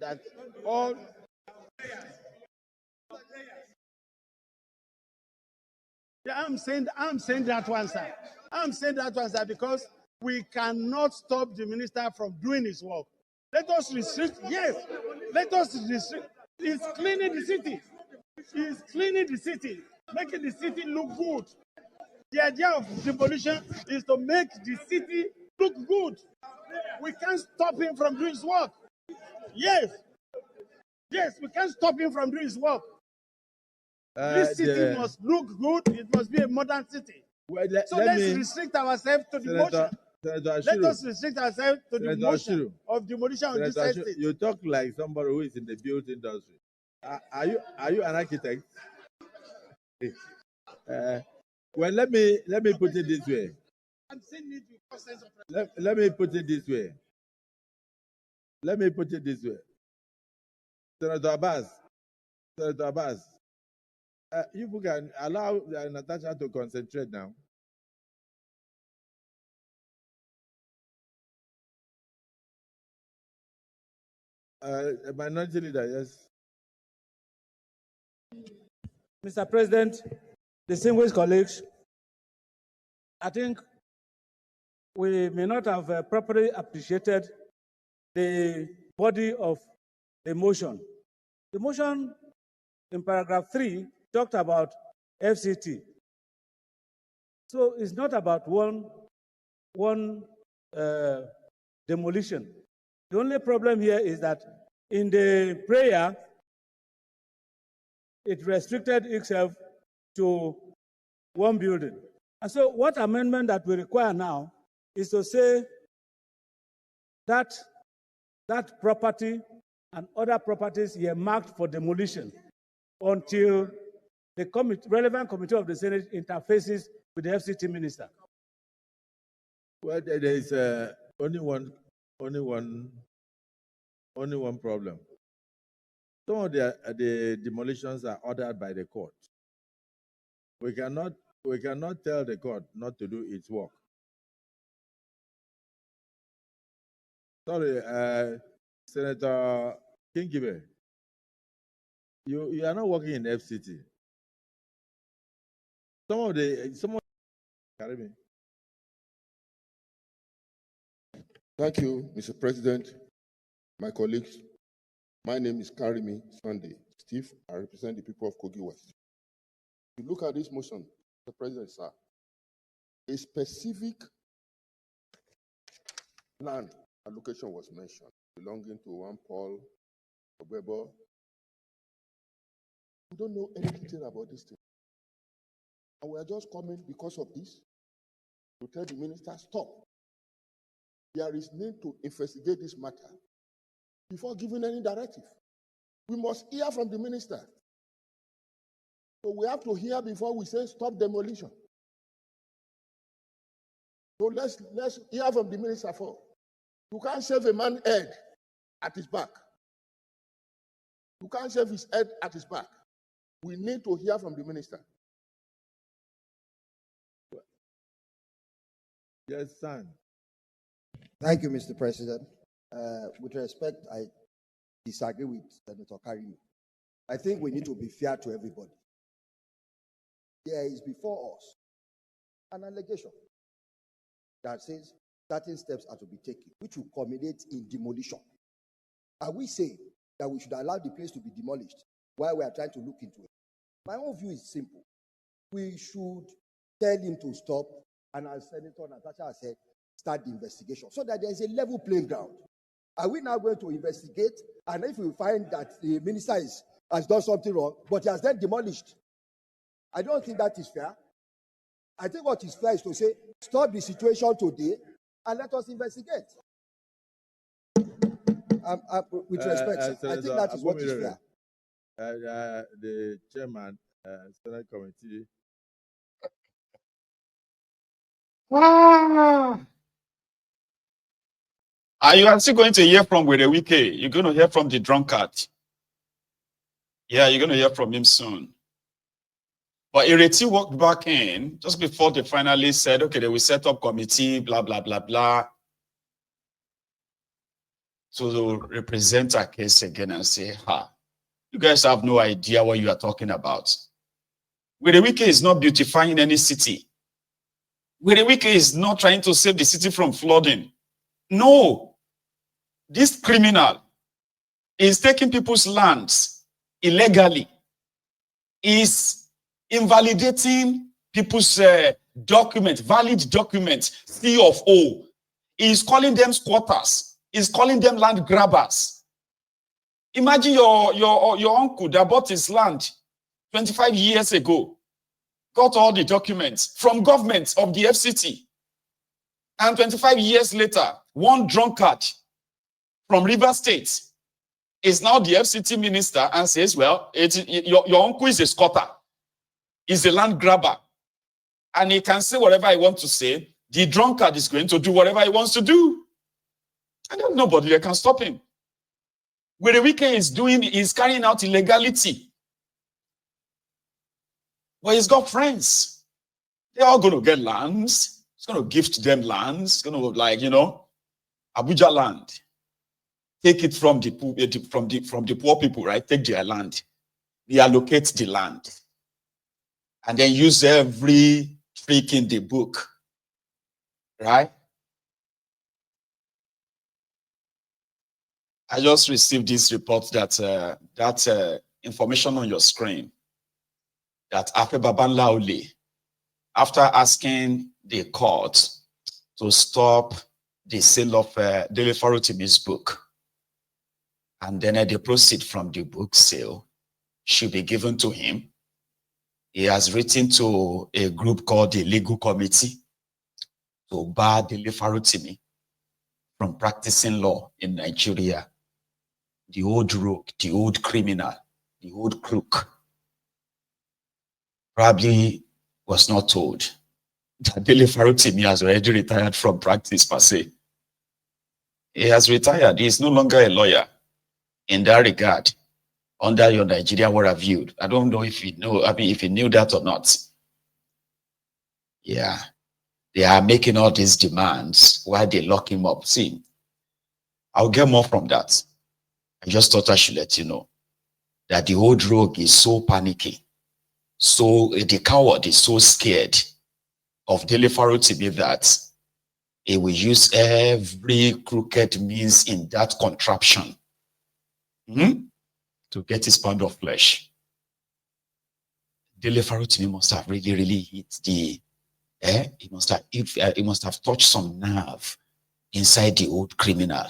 that all. Yeah, I'm saying that one, sir. I'm saying that one, sir, because we cannot stop the minister from doing his work. Let us restrict. Yes, let us restrict. He's cleaning the city. He's cleaning the city, making the city look good. The idea of demolition is to make the city look good. We can't stop him from doing his work. Yes, we can't stop him from doing his work. This city must look good. It must be a modern city. Well, let's restrict ourselves to the motion. Let us restrict ourselves to the motion of demolition of this estate. You talk like somebody who is in the built industry. Are you an architect? Well, let me put it this way. I'm saying it with sense of let me put it this way. Senator Abbas, you can allow Natasha to concentrate now. Minority leader, yes. Mr. President, distinguished colleagues, I think we may not have properly appreciated the body of the motion. The motion in paragraph 3 talked about FCT. So it's not about one demolition. The only problem here is that in the prayer, it restricted itself to one building. And so what amendment that we require now is to say that that property and other properties here marked for demolition until the relevant committee of the Senate interfaces with the FCT minister. Well, there is only one problem. Some of the demolitions are ordered by the court. We cannot tell the court not to do its work. Sorry, Senator Kingibe, you are not working in FCT. Carry me. Thank you, Mr. President, my colleagues. My name is Karimi Sunday Steve. I represent the people of Kogi West. If you look at this motion, Mr. President, sir, a specific land allocation was mentioned belonging to one Paul Obebo. We don't know anything about this thing. And we are just coming because of this to tell the minister, stop. There is need to investigate this matter before giving any directive. We must hear from the minister. So we have to hear before we say stop demolition. So let's hear from the minister first. You can't shave a man's head at his back. You can't shave his head at his back. We need to hear from the minister. Yes, son. Thank you, Mr. President. With respect, I disagree with Senator Karimi. I think we need to be fair to everybody. There is before us an allegation that says certain steps are to be taken, which will culminate in demolition. Are we saying that we should allow the place to be demolished while we are trying to look into it? My own view is simple. We should tell him to stop, and as Senator Natasha has said, start the investigation so that there is a level playing ground. Are we now going to investigate, and if we find that the minister has done something wrong, but he has then demolished? I don't think that is fair. I think what is fair is to say, stop the situation today and let us investigate. With respect, I think that is what is fair. The chairman, Senate Committee. You are still going to hear from Wike. You're going to hear from the drunkard. Yeah, you're going to hear from him soon. But Ireti walked back in just before they finally said, okay, they will set up committee, blah, blah, blah, blah. to represent our case again and say, you guys have no idea what you are talking about. Wike is not beautifying any city. Wike is not trying to save the city from flooding. No. This criminal is taking people's lands illegally, is invalidating people's documents, valid documents, C of O. Is calling them squatters, is calling them land grabbers. Imagine your uncle that bought his land 25 years ago, got all the documents from government of the FCT, and 25 years later, one drunkard from River State is now the FCT minister and says, well, your uncle is a squatter, is a land grabber, and he can say whatever he wants to say. The drunkard is going to do whatever he wants to do, and there's nobody that can stop him. What the Wike is doing is carrying out illegality. Well, he's got friends. They're all going to get lands. He's going to gift them lands. It's going to, like, Abuja land. Take it from the poor people, right? Take their land. Reallocate the land. And then use every trick in the book. Right? I just received this report that information on your screen that Afe Babanlaole, after asking the court to stop the sale of Dele Farotimi's book, and then the proceeds from the book sale should be given to him. He has written to a group called the Legal Committee to bar Dele Farotimi from practicing law in Nigeria. The old rogue, the old criminal, the old crook probably was not told that Dele Farotimi has already retired from practice per se. He has retired. He is no longer a lawyer in that regard under your Nigerian War Review. I don't know if you know, if you knew that or not. Yeah. They are making all these demands while they lock him up. See, I'll get more from that. I just thought I should let you know that the old rogue is so panicky. So the coward is so scared of Dele Farotimi that he will use every crooked means in that contraption to get his pound of flesh. Dele Farotimi must have really hit the he must have touched some nerve inside the old criminal.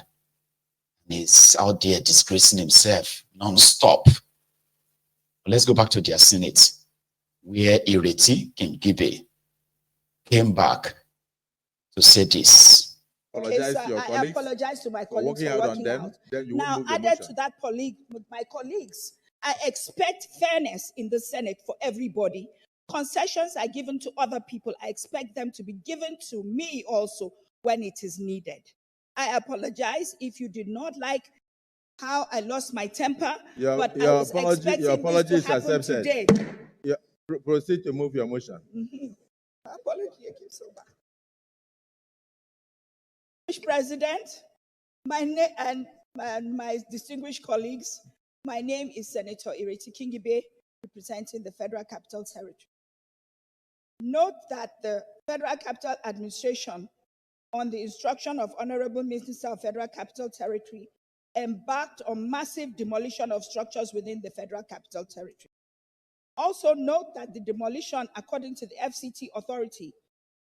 And he's out there disgracing himself non-stop. Let's go back to their Senate, where Ireti Kingibe came back to say this. Apologize to your I colleagues apologize to my for colleagues working for out on working them. out. Then you Now, won't move your added motion. to that with my colleagues, I expect fairness in the Senate for everybody. Concessions are given to other people. I expect them to be given to me also when it is needed. I apologize if you did not like how I lost my temper, but I was expecting apology this is to happen accepted. today. Yeah, proceed to move your motion. Apology, I keep so bad. Mr. President, my name and my distinguished colleagues, my name is Senator Ireti Kingibe, representing the Federal Capital Territory. Note that the Federal Capital Administration, on the instruction of Honorable Minister of Federal Capital Territory, embarked on massive demolition of structures within the Federal Capital Territory. Also note that the demolition, according to the FCT authority,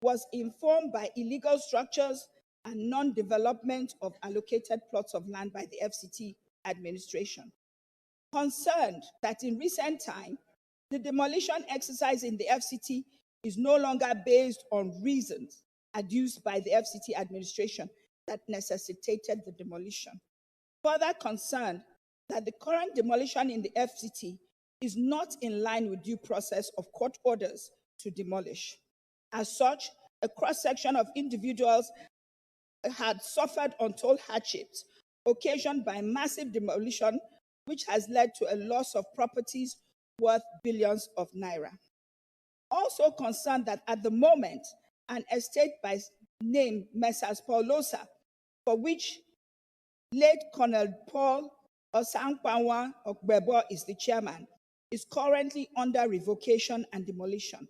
was informed by illegal structures and non-development of allocated plots of land by the FCT administration. Concerned that in recent time, the demolition exercise in the FCT is no longer based on reasons adduced by the FCT administration that necessitated the demolition. Further concerned that the current demolition in the FCT is not in line with due process of court orders to demolish. As such, a cross-section of individuals had suffered untold hardships occasioned by massive demolition, which has led to a loss of properties worth billions of naira. Also concerned that at the moment, an estate by name Messrs. Paulosa, for which late Colonel Paul Osankwanwa Okbebo is the chairman, is currently under revocation and demolition.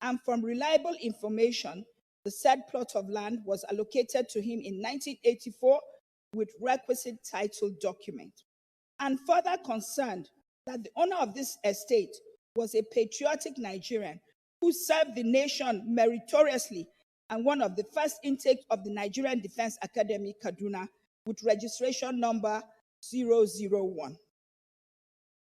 And from reliable information, the said plot of land was allocated to him in 1984 with requisite title document. And further concerned that the owner of this estate was a patriotic Nigerian who served the nation meritoriously and one of the first intakes of the Nigerian Defense Academy, Kaduna, with registration number 001.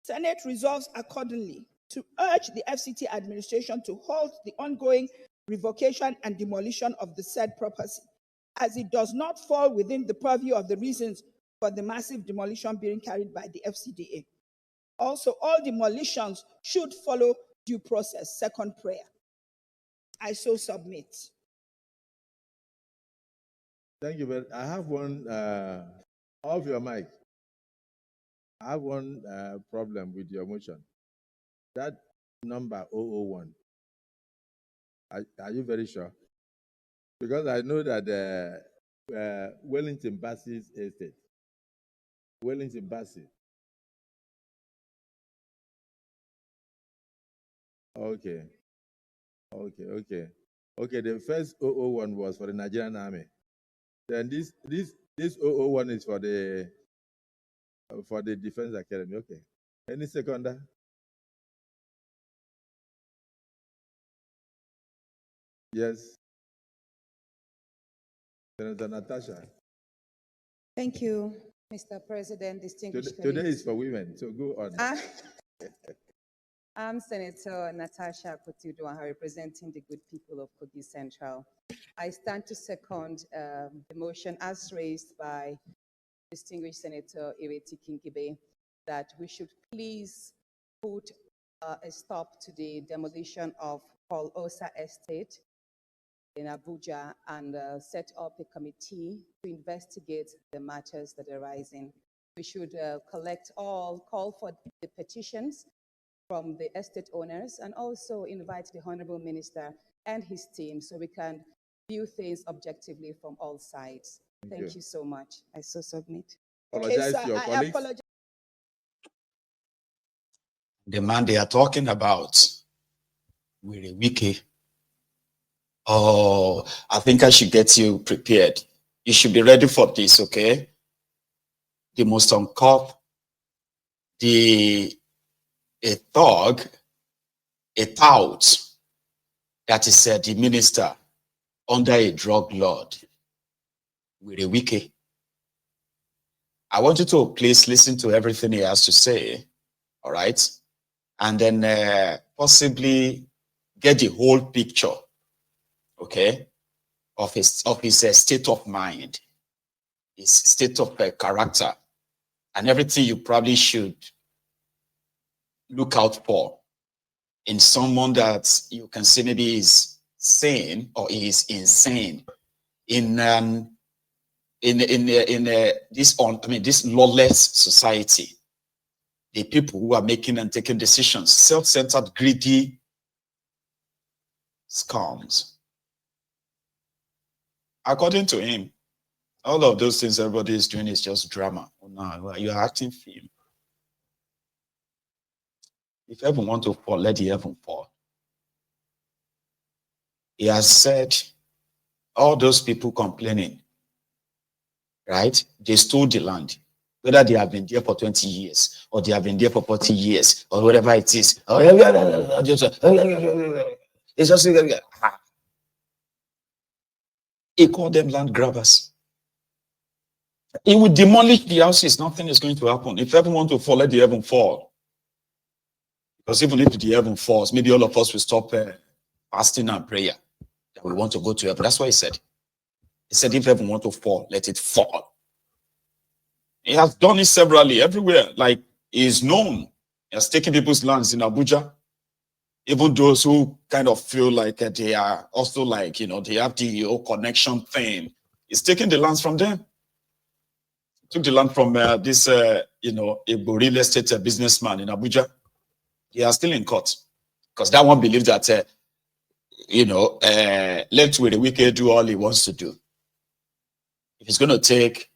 Senate resolves accordingly to urge the FCT administration to halt the ongoing revocation and demolition of the said property, as it does not fall within the purview of the reasons for the massive demolition being carried by the FCDA. Also, all demolitions should follow due process. Second prayer. I so submit. Thank you, but I have one off your mic. I have one problem with your motion. That number 001. Are you very sure? Because I know that Wellington Bassey's estate. Wellington Bassey. Okay. Okay, the first 001 was for the Nigerian Army. Then this 001 is for the Defense Academy. Okay. Any seconder? Yes. Senator Natasha. Thank you, Mr. President, distinguished Today colleagues. is for women, so go on. I'm Senator Natasha Kotudwaha, representing the good people of Kogi Central. I stand to second the motion as raised by distinguished Senator Ireti Kingibe that we should please put a stop to the demolition of Paul Osa Estate in Abuja and set up a committee to investigate the matters that are arising. We should call for the petitions from the estate owners and also invite the Honorable Minister and his team so we can view things objectively from all sides. Thank you so much. I so submit. Apologize to your colleagues. Apologize. The man they are talking about, Wike. Oh, I think I should get you prepared. You should be ready for this, okay? They must uncover a thug, a tout, that is the minister under a drug lord, Wike. I want you to please listen to everything he has to say, all right? And then possibly get the whole picture, okay, of his state of mind, his state of character, and everything you probably should look out for in someone that you can say maybe is sane or is insane in this lawless society. The people who are making and taking decisions, self-centered, greedy scums. According to him, all of those things everybody is doing is just drama. Oh, no, you're acting film. If heaven want to fall, let the heaven fall. He has said all those people complaining, right? They stole the land. Whether they have been there for 20 years or they have been there for 40 years or whatever it is. It's just he called them land grabbers. He will demolish the houses. Nothing is going to happen. If heaven want to fall, let the heaven fall. Because even if the heaven falls, maybe all of us will stop fasting and prayer. That we want to go to heaven. That's what he said. He said, if heaven want to fall, let it fall. He has done it severally everywhere. Like, he is known. He has taken people's lands in Abuja. Even those who kind of feel like they are also like, they have the whole connection thing. He's taking the lands from them. He took the land from this, a real estate businessman in Abuja. He is still in court. Because that one believes that, let Wike do all he wants to do. If he's going to take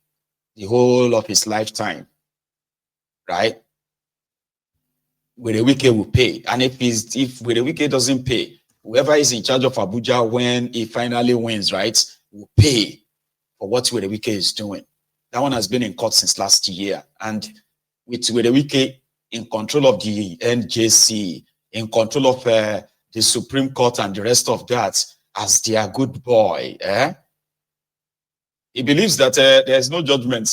the whole of his lifetime, right? Wike will pay. And if Wike doesn't pay, whoever is in charge of Abuja when he finally wins, right, will pay for what Wike is doing. That one has been in court since last year. And with Wike in control of the NJC, in control of the Supreme Court and the rest of that, as their good boy, he believes that there's no judgment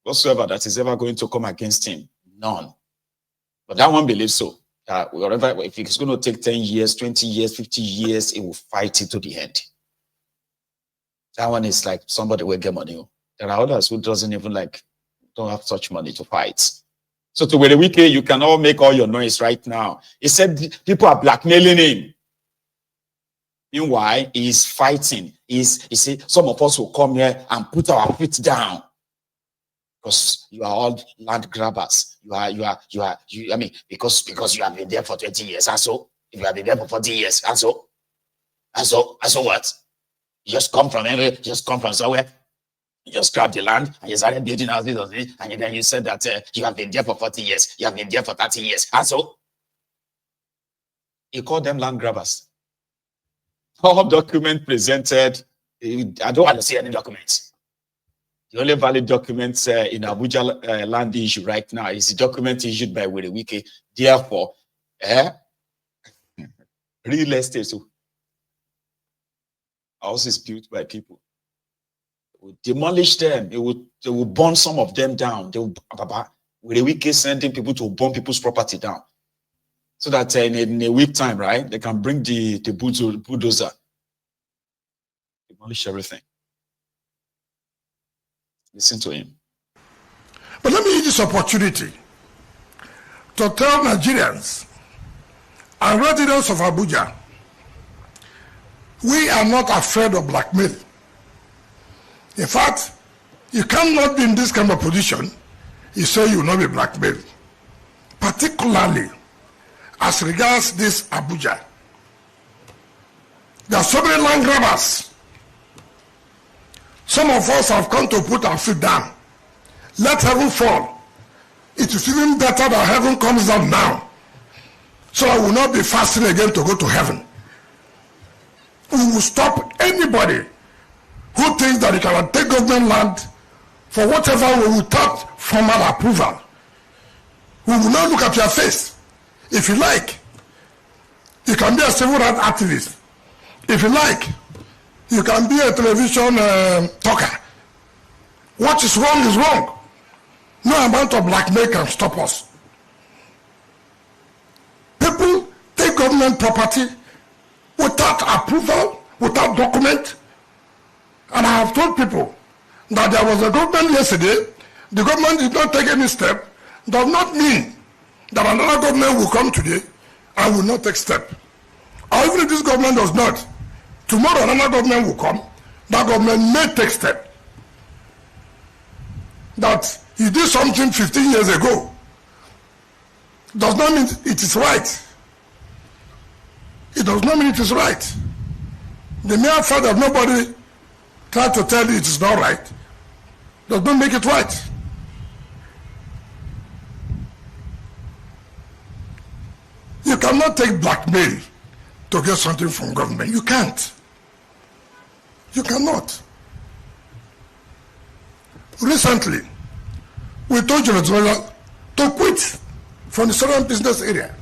whatsoever that is ever going to come against him. None. But that one believes so. Whatever, if it's going to take 10 years, 20 years, 50 years, he will fight it to the end. That one is like somebody will get money. There are others who don't have such money to fight. So to Wike, you can all make all your noise right now. He said people are blackmailing him. Meanwhile, he is fighting. He said some of us will come here and put our feet down because you are all land grabbers. I mean, because you have been there for 20 years. And so, if you have been there for 40 years, and so what? You just come from somewhere. You just grab the land and you started building houses on it, and then you said that you have been there for 40 years, you have been there for 30 years, and so you call them land grabbers. All document presented, I don't want to see any documents. The only valid documents in Abuja land issue right now is the document issued by Wike. Therefore, real estate, so houses built by people. It will demolish them. They will burn some of them down. They will, Wike sending people to burn people's property down. So that in a week time, right, they can bring the bulldozer, demolish everything. Listen to him. But let me use this opportunity to tell Nigerians and residents of Abuja, we are not afraid of blackmail. In fact, you cannot be in this kind of position, you say you will not be blackmailed. Particularly as regards this Abuja. There are so many land grabbers. Some of us have come to put our feet down. Let heaven fall. It is even better that heaven comes down now. So I will not be fasting again to go to heaven. We will stop anybody who thinks that he can take government land for whatever without formal approval. We will not look at your face. If you like, you can be a civil rights activist. If you like, you can be a television talker. What is wrong is wrong. No amount of blackmail can stop us. People take government property without approval, without document. And I have told people that there was a government yesterday, the government did not take any step, does not mean that another government will come today and will not take step. Or even if this government does not, tomorrow another government will come, that government may take step. That he did something 15 years ago does not mean it is right. It does not mean it is right. The mere fact that nobody tried to tell you it is not right does not make it right. You cannot take blackmail to get something from government. You can't. You cannot. Recently, we told Julius Berger to quit from the southern business area.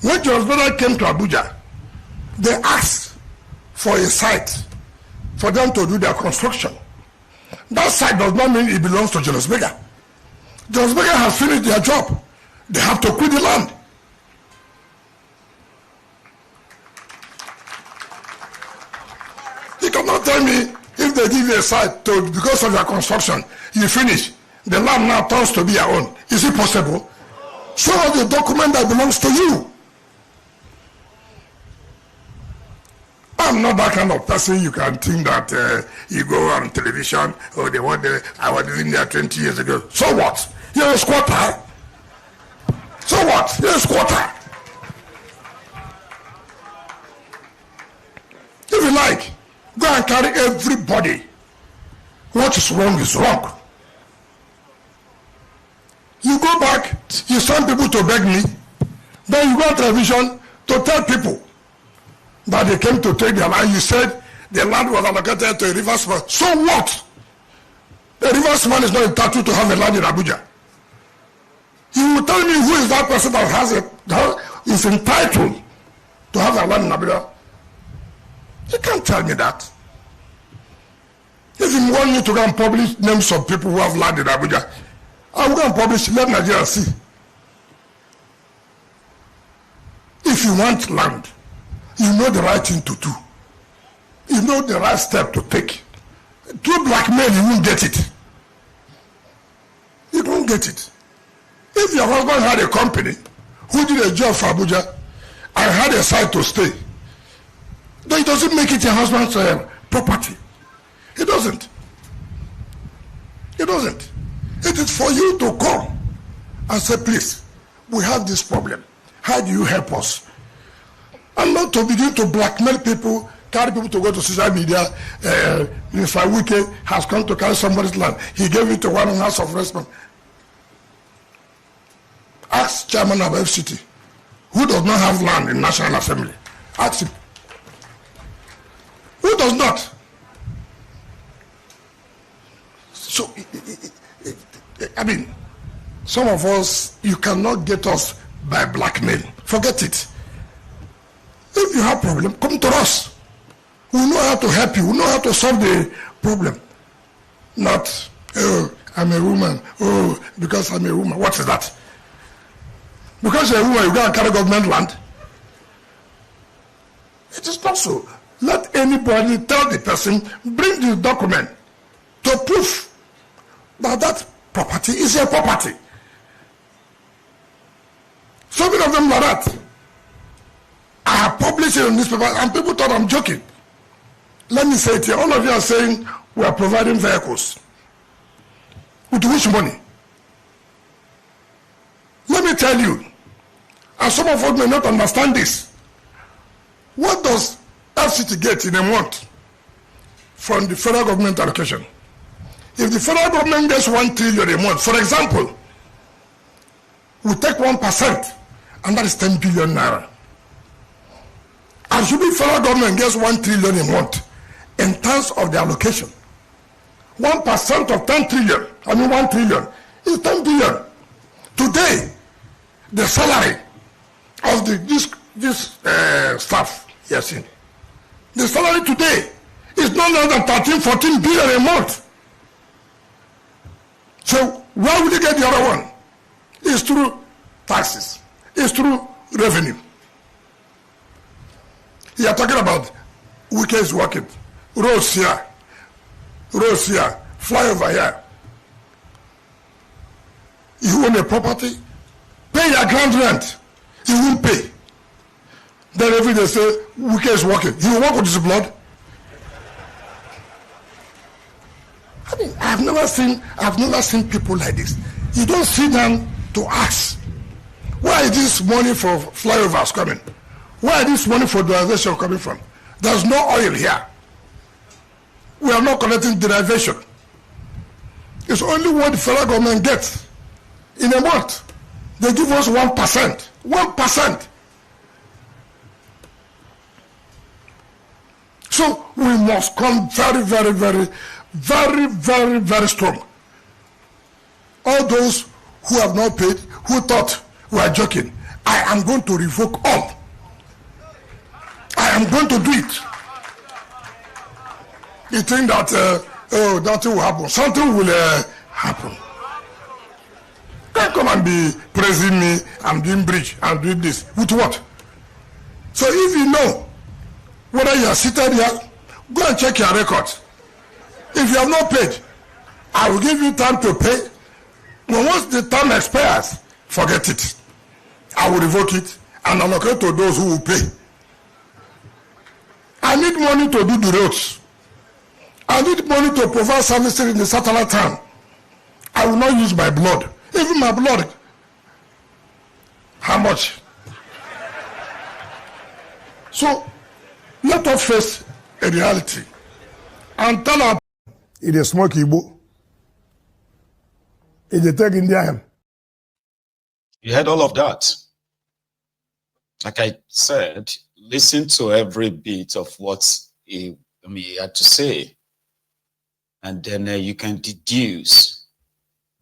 When Julius Berger came to Abuja, they asked for a site for them to do their construction. That site does not mean it belongs to Julius Berger. Julius Berger has finished their job. They have to quit the land. You cannot tell me if they give you a site because of your construction, you finish, the land now turns to be your own. Is it possible? Show us the document that belongs to you. I'm not that kind of person you can think that you go on television, or they want I was living there 20 years ago. So what? You're a squatter. So what? You're a squatter. If you like, go and carry everybody. What is wrong is wrong. You go back, you send people to beg me, then you go on television to tell people that they came to take their land. You said the land was allocated to a riversman. So what? The riversman is not entitled to have a land in Abuja. You will tell me who is that person that has it, that is entitled to have a land in Abuja? You can't tell me that. If you want me to go and publish names of people who have land in Abuja, I will go and publish, let Nigeria see. If you want land, you know the right thing to do. You know the right step to take. Through blackmail, you won't get it. You won't get it. If your husband had a company who did a job for Abuja and had a site to stay, then it doesn't make it your husband's property. It doesn't. It doesn't. It is for you to come and say, please, we have this problem. How do you help us? And not to begin to blackmail people, carry people to go to social media. Mr. Wike has come to carry somebody's land. He gave it to one House of Respect. Ask chairman of FCT, who does not have land in National Assembly. Ask him. Who does not? So, I mean, some of us, you cannot get us by blackmail. Forget it. If you have a problem, come to us. We know how to help you. We know how to solve the problem. Not, oh, I'm a woman. Oh, because I'm a woman. What is that? Because you're a woman, you go and carry government land. It is not so. Let anybody tell the person, bring the document to prove that that property is a property. So many of them like that. I have published it in newspaper and people thought I'm joking. Let me say it here. All of you are saying we are providing vehicles. With which money? Let me tell you, and some of us may not understand this. What does FCT get in a month from the federal government allocation? If the federal government gets 1 trillion a month, for example, we take 1%, and that is 10 billion naira. And should the federal government gets 1 trillion a month in terms of the allocation, 1% of 10 trillion, 1 trillion, is 10 billion. Today, the salary of this staff, yes, the salary today is no less than 13, 14 billion a month. So where will you get the other one? It's through taxes. It's through revenue. You are talking about Wike is working. Roads here, flyover here. You own a property, pay your ground rent. You won't pay. Then every day say Wike is working. He will work with his blood. I mean, I've never seen people like this. You don't sit down to ask, where is this money for flyovers coming? Where is this money for derivation coming from? There's no oil here. We are not collecting derivation. It's only what the federal government gets in a month. They give us 1%. 1%. So we must come very, very, very, very, very, very strong. All those who have not paid, who thought we are joking, I am going to revoke all. I am going to do it. You think that, oh, nothing will happen. Something will happen. Can't come and be praising me, I'm doing bridge, I'm doing this. With what? So if you know whether you are seated here, go and check your records. If you have not paid, I will give you time to pay. But once the time expires, forget it. I will revoke it and allocate to those who will pay. I need money to do the roads. I need money to provide services in the satellite town. I will not use my blood. Even my blood. How much? So, let us face a reality and tell our it is smoke Igbo. It is taking their You heard all of that. Like I said, listen to every bit of what he had to say. And then you can deduce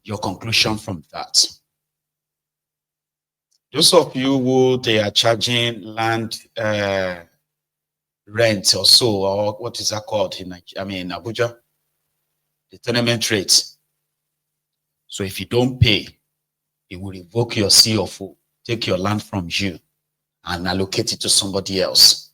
your conclusion from that. Those of you who they are charging land rent or so, or what is that called in Abuja? The tenement rate. So if you don't pay, it will revoke your CFO, take your land from you, and allocate it to somebody else.